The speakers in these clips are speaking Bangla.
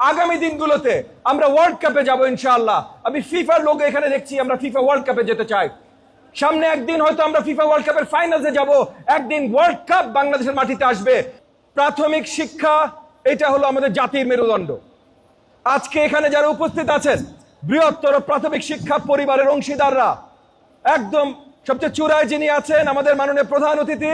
আগামী দিনগুলোতে আমরা ওয়ার্ল্ড কাপে যাব ইনশাআল্লাহ। আমি ফিফার লোগো এখানে দেখছি, আমরা ফিফা ওয়ার্ল্ড কাপে যেতে চাই। সামনে একদিন হয়তো আমরা ফিফা ওয়ার্ল্ড কাপের ফাইনালে যাব, একদিন ওয়ার্ল্ড কাপ বাংলাদেশের মাটিতে আসবে। প্রাথমিক শিক্ষা এটা হলো আমাদের জাতির মেরুদণ্ড। আজকে এখানে যারা উপস্থিত আছেন বৃহত্তর প্রাথমিক শিক্ষা পরিবারের অংশীদাররা, একদম সবচেয়ে চূড়ায় যিনি আছেন আমাদের মাননীয় প্রধান অতিথি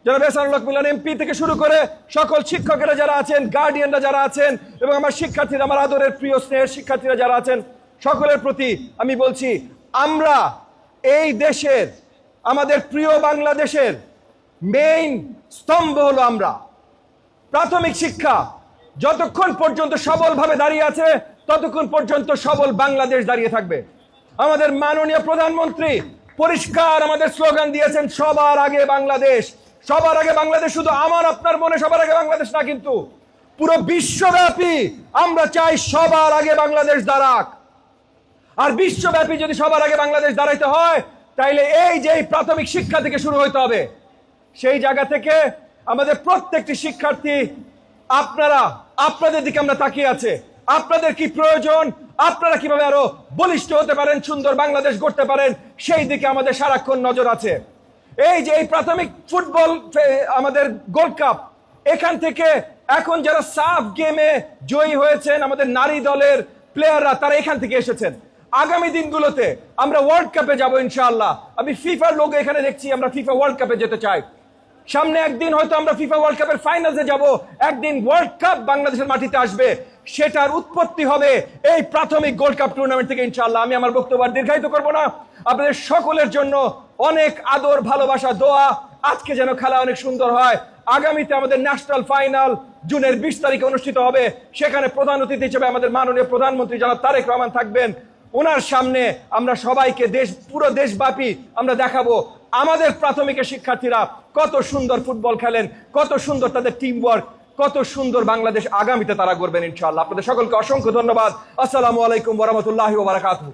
যারা এহসানুল হক মিলন এমপি থেকে শুরু করে সকল শিক্ষকেরা যারা আছেন, গার্ডিয়ানরা যারা আছেন এবং আমার শিক্ষার্থীরা, আমার আদরের প্রিয় স্নেহের শিক্ষার্থীরা যারা আছেন, সকলের প্রতি আমি বলছি, আমরা এই দেশের, আমাদের প্রিয় বাংলাদেশের মেইন স্তম্ভ হলো আমরা। প্রাথমিক শিক্ষা যতক্ষণ পর্যন্ত সবলভাবে দাঁড়িয়ে আছে ততক্ষণ পর্যন্ত সবল বাংলাদেশ দাঁড়িয়ে থাকবে। আমাদের মাননীয় প্রধানমন্ত্রী পরিষ্কার আমাদের স্লোগান দিয়েছেন, সবার আগে বাংলাদেশ। সবার আগে বাংলাদেশ শুধু আমার আপনার মনে সবার আগে বাংলাদেশ না, কিন্তু পুরো বিশ্বব্যাপী আমরা চাই সবার আগে বাংলাদেশ দাঁড়াক। আর বিশ্বব্যাপী যদি সবার আগে বাংলাদেশ দাঁড়াইতে হয় তাইলে এই যে প্রাথমিক শিক্ষা থেকে শুরু হইতে হবে। সেই জায়গা থেকে আমাদের প্রত্যেকটি শিক্ষার্থী, আপনাদের দিকে আমরা তাকিয়ে আছে। আপনাদের কি প্রয়োজন, আপনারা কিভাবে আরো বলিষ্ঠ হতে পারেন, সুন্দর বাংলাদেশ গড়তে পারেন, সেই দিকে আমাদের সারাক্ষণ নজর আছে। এই যে এই প্রাথমিক ফুটবল আমাদের গোল্ড কাপ, এখান থেকে এখন যারা সাফ গেমে জয়ী হয়েছেন আমাদের নারী দলের প্লেয়াররা, তারা এখান থেকে এসেছেন। আগামী দিনগুলোতে আমরা ওয়ার্ল্ড কাপে যাব ইনশাআল্লাহ। আমি ফিফার লোগো এখানে দেখছি, আমরা ফিফা ওয়ার্ল্ড কাপে যেতে চাই। সামনে একদিন হয়তো আমরা ফিফা ওয়ার্ল্ড কাপের ফাইনালে যাব, একদিন ওয়ার্ল্ড কাপ বাংলাদেশের মাটিতে আসবে। সেটার উৎপত্তি হবে এই প্রাথমিক গোল্ড কাপ টুর্নামেন্ট থেকে ইনশাআল্লাহ। আমি আমার বক্তব্য দীর্ঘায়িত করব না। আপনাদের সকলের জন্য অনেক আদর, ভালোবাসা, দোয়া। আজকে যেন খেলা অনেক সুন্দর হয়। আগামীতে আমাদের ন্যাশনাল ফাইনাল জুনের 20 তারিখে অনুষ্ঠিত হবে। সেখানে প্রধান অতিথি হিসেবে আমাদের মাননীয় প্রধানমন্ত্রী জনাব তারেক রহমান থাকবেন। ওনার সামনে আমরা সবাইকে পুরো দেশব্যাপী আমরা দেখাবো আমাদের প্রাথমিকের শিক্ষার্থীরা কত সুন্দর ফুটবল খেলেন, কত সুন্দর তাদের টিম ওয়ার্ক, কত সুন্দর বাংলাদেশ আগামীতে তারা গড়বেন ইনশাআল্লাহ। আপনাদের সকলকে অসংখ্য ধন্যবাদ। আসসালামু আলাইকুম ওয়া রাহমাতুল্লাহি ওয়া বারাকাতুহু।